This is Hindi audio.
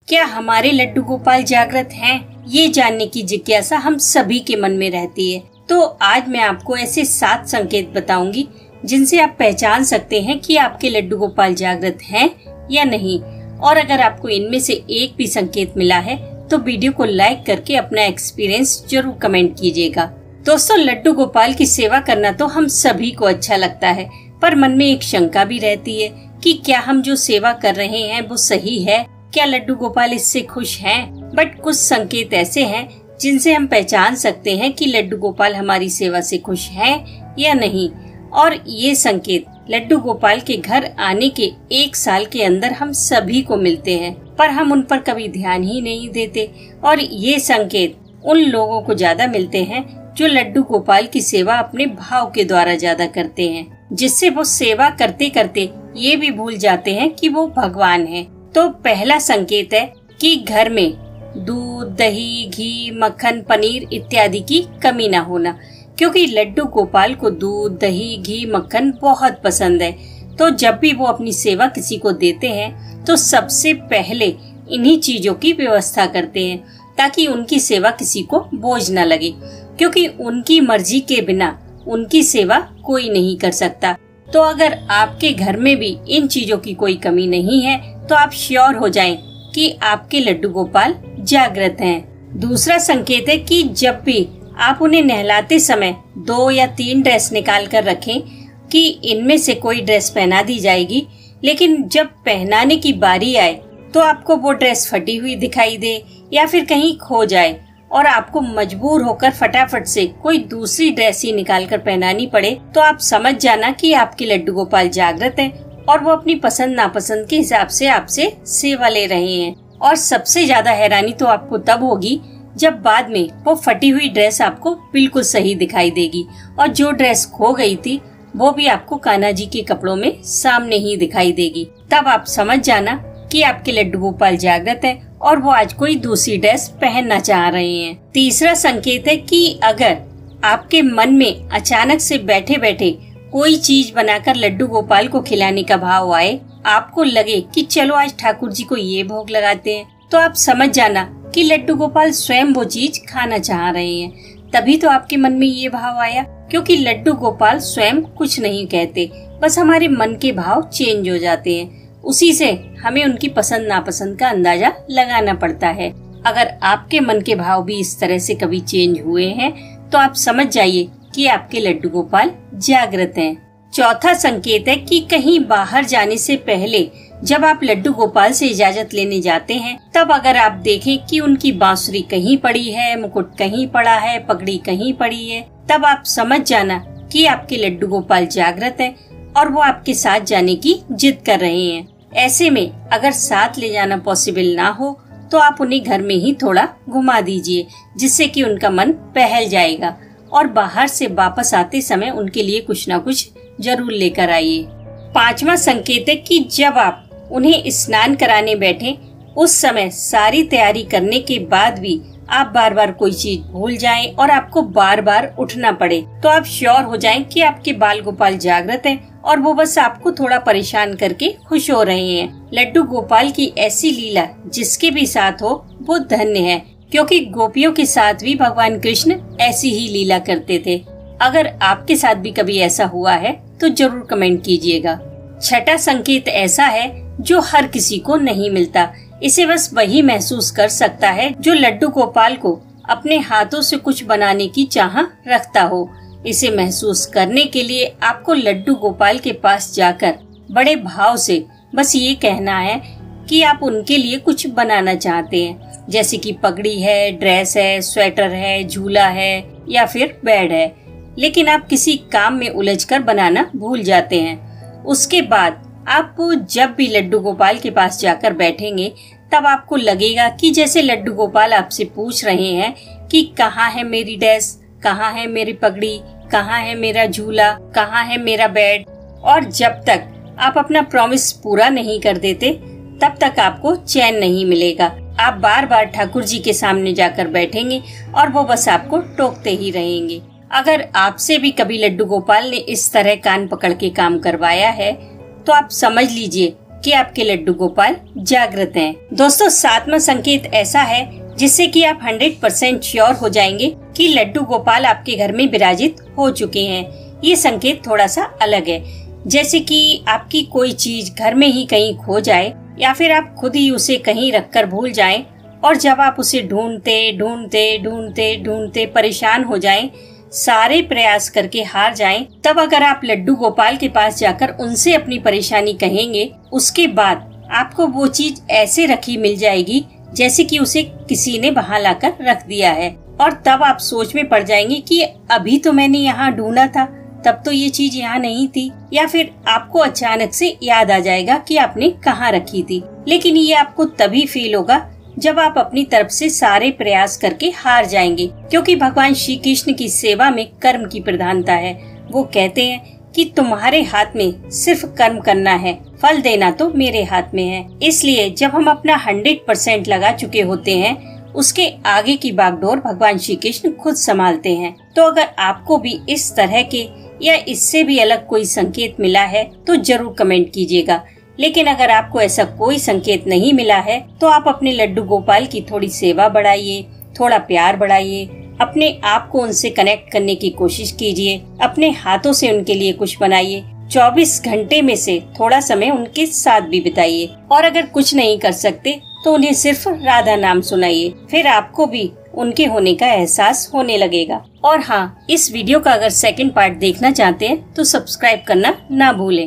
क्या हमारे लड्डू गोपाल जागृत हैं? ये जानने की जिज्ञासा हम सभी के मन में रहती है। तो आज मैं आपको ऐसे 7 संकेत बताऊंगी जिनसे आप पहचान सकते हैं कि आपके लड्डू गोपाल जागृत हैं या नहीं। और अगर आपको इनमें से एक भी संकेत मिला है तो वीडियो को लाइक करके अपना एक्सपीरियंस जरूर कमेंट कीजिएगा। दोस्तों, लड्डू गोपाल की सेवा करना तो हम सभी को अच्छा लगता है, पर मन में एक शंका भी रहती है कि क्या हम जो सेवा कर रहे हैं वो सही है, क्या लड्डू गोपाल इससे खुश हैं? बट कुछ संकेत ऐसे हैं जिनसे हम पहचान सकते हैं कि लड्डू गोपाल हमारी सेवा से खुश हैं या नहीं। और ये संकेत लड्डू गोपाल के घर आने के 1 साल के अंदर हम सभी को मिलते हैं, पर हम उन पर कभी ध्यान ही नहीं देते। और ये संकेत उन लोगों को ज्यादा मिलते हैं जो लड्डू गोपाल की सेवा अपने भाव के द्वारा ज्यादा करते हैं, जिससे वो सेवा करते करते ये भी भूल जाते हैं कि वो भगवान हैं। तो पहला संकेत है कि घर में दूध, दही, घी, मक्खन, पनीर इत्यादि की कमी न होना, क्योंकि लड्डू गोपाल को दूध, दही, घी, मक्खन बहुत पसंद है। तो जब भी वो अपनी सेवा किसी को देते हैं तो सबसे पहले इन्हीं चीजों की व्यवस्था करते हैं ताकि उनकी सेवा किसी को बोझ न लगे, क्योंकि उनकी मर्जी के बिना उनकी सेवा कोई नहीं कर सकता। तो अगर आपके घर में भी इन चीजों की कोई कमी नहीं है तो आप श्योर हो जाएं कि आपके लड्डू गोपाल जागृत हैं। दूसरा संकेत है कि जब भी आप उन्हें नहलाते समय 2 या 3 ड्रेस निकाल कर रखें कि इनमें से कोई ड्रेस पहना दी जाएगी, लेकिन जब पहनाने की बारी आए तो आपको वो ड्रेस फटी हुई दिखाई दे या फिर कहीं खो जाए और आपको मजबूर होकर फटाफट से कोई दूसरी ड्रेस ही निकाल कर पहनानी पड़े, तो आप समझ जाना कि आपके लड्डू गोपाल जागृत हैं और वो अपनी पसंद नापसंद के हिसाब से आपसे सेवा ले रहे हैं। और सबसे ज्यादा हैरानी तो आपको तब होगी जब बाद में वो फटी हुई ड्रेस आपको बिल्कुल सही दिखाई देगी और जो ड्रेस खो गई थी वो भी आपको कान्हा जी के कपड़ों में सामने ही दिखाई देगी। तब आप समझ जाना कि आपके लड्डू गोपाल जागृत है और वो आज कोई दूसरी ड्रेस पहनना चाह रहे हैं। तीसरा संकेत है कि अगर आपके मन में अचानक से बैठे बैठे कोई चीज बनाकर लड्डू गोपाल को खिलाने का भाव आए, आपको लगे कि चलो आज ठाकुर जी को ये भोग लगाते हैं, तो आप समझ जाना कि लड्डू गोपाल स्वयं वो चीज खाना चाह रहे हैं। तभी तो आपके मन में ये भाव आया, क्योंकि लड्डू गोपाल स्वयं कुछ नहीं कहते, बस हमारे मन के भाव चेंज हो जाते हैं। उसी से हमें उनकी पसंद नापसंद का अंदाजा लगाना पड़ता है। अगर आपके मन के भाव भी इस तरह से कभी चेंज हुए हैं तो आप समझ जाइए कि आपके लड्डू गोपाल जागृत हैं। चौथा संकेत है कि कहीं बाहर जाने से पहले जब आप लड्डू गोपाल से इजाजत लेने जाते हैं, तब अगर आप देखें कि उनकी बांसुरी कहीं पड़ी है, मुकुट कहीं पड़ा है, पगड़ी कहीं पड़ी है, तब आप समझ जाना कि आपके लड्डू गोपाल जागृत हैं और वो आपके साथ जाने की जिद कर रहे हैं। ऐसे में अगर साथ ले जाना पॉसिबल ना हो तो आप उन्हें घर में ही थोड़ा घुमा दीजिए, जिससे कि उनका मन बहल जाएगा। और बाहर से वापस आते समय उनके लिए कुछ ना कुछ जरूर लेकर आइए। 5वां संकेत है कि जब आप उन्हें स्नान कराने बैठे उस समय सारी तैयारी करने के बाद भी आप बार बार कोई चीज भूल जाएं और आपको बार बार उठना पड़े, तो आप श्योर हो जाएं कि आपके बाल गोपाल जागृत हैं और वो बस आपको थोड़ा परेशान करके खुश हो रहे हैं। लड्डू गोपाल की ऐसी लीला जिसके भी साथ हो वो धन्य है, क्योंकि गोपियों के साथ भी भगवान कृष्ण ऐसी ही लीला करते थे। अगर आपके साथ भी कभी ऐसा हुआ है तो जरूर कमेंट कीजिएगा। 6वां संकेत ऐसा है जो हर किसी को नहीं मिलता, इसे बस वही महसूस कर सकता है जो लड्डू गोपाल को अपने हाथों से कुछ बनाने की चाह रखता हो। इसे महसूस करने के लिए आपको लड्डू गोपाल के पास जाकर बड़े भाव से बस ये कहना है कि आप उनके लिए कुछ बनाना चाहते हैं, जैसे कि पगड़ी है, ड्रेस है, स्वेटर है, झूला है या फिर बेड है, लेकिन आप किसी काम में उलझकर बनाना भूल जाते हैं। उसके बाद आप जब भी लड्डू गोपाल के पास जाकर बैठेंगे तब आपको लगेगा कि जैसे लड्डू गोपाल आपसे पूछ रहे हैं कि कहाँ है मेरी ड्रेस, कहाँ है मेरी पगड़ी, कहाँ है मेरा झूला, कहाँ है मेरा बेड। और जब तक आप अपना प्रॉमिस पूरा नहीं कर देते तब तक आपको चैन नहीं मिलेगा। आप बार बार ठाकुर जी के सामने जाकर बैठेंगे और वो बस आपको टोकते ही रहेंगे। अगर आपसे भी कभी लड्डू गोपाल ने इस तरह कान पकड़ के काम करवाया है तो आप समझ लीजिए कि आपके लड्डू गोपाल जागृत हैं। दोस्तों, 7वां संकेत ऐसा है जिससे कि आप 100% श्योर हो जाएंगे कि लड्डू गोपाल आपके घर में विराजित हो चुके हैं। ये संकेत थोड़ा सा अलग है, जैसे कि आपकी कोई चीज घर में ही कहीं खो जाए या फिर आप खुद ही उसे कहीं रखकर भूल जाएं और जब आप उसे ढूंढते ढूंढते ढूंढते ढूंढते परेशान हो जाएं, सारे प्रयास करके हार जाएं, तब अगर आप लड्डू गोपाल के पास जाकर उनसे अपनी परेशानी कहेंगे, उसके बाद आपको वो चीज ऐसे रखी मिल जाएगी जैसे कि उसे किसी ने वहां लाकर रख दिया है। और तब आप सोच में पड़ जाएंगे कि अभी तो मैंने यहाँ ढूंढा था, तब तो ये चीज यहाँ नहीं थी। या फिर आपको अचानक से याद आ जाएगा कि आपने कहाँ रखी थी। लेकिन ये आपको तभी फील होगा जब आप अपनी तरफ से सारे प्रयास करके हार जाएंगे, क्योंकि भगवान श्री कृष्ण की सेवा में कर्म की प्रधानता है। वो कहते हैं कि तुम्हारे हाथ में सिर्फ कर्म करना है, फल देना तो मेरे हाथ में है। इसलिए जब हम अपना 100% लगा चुके होते हैं, उसके आगे की बागडोर भगवान श्री कृष्ण खुद संभालते हैं। तो अगर आपको भी इस तरह के या इससे भी अलग कोई संकेत मिला है तो जरूर कमेंट कीजिएगा। लेकिन अगर आपको ऐसा कोई संकेत नहीं मिला है तो आप अपने लड्डू गोपाल की थोड़ी सेवा बढ़ाइए, थोड़ा प्यार बढ़ाइए, अपने आप को उनसे कनेक्ट करने की कोशिश कीजिए, अपने हाथों से उनके लिए कुछ बनाइए, 24 घंटे में से थोड़ा समय उनके साथ भी बिताइए। और अगर कुछ नहीं कर सकते तो उन्हें सिर्फ राधा नाम सुनाइए, फिर आपको भी उनके होने का एहसास होने लगेगा। और हाँ, इस वीडियो का अगर सेकंड पार्ट देखना चाहते हैं तो सब्सक्राइब करना ना भूलें।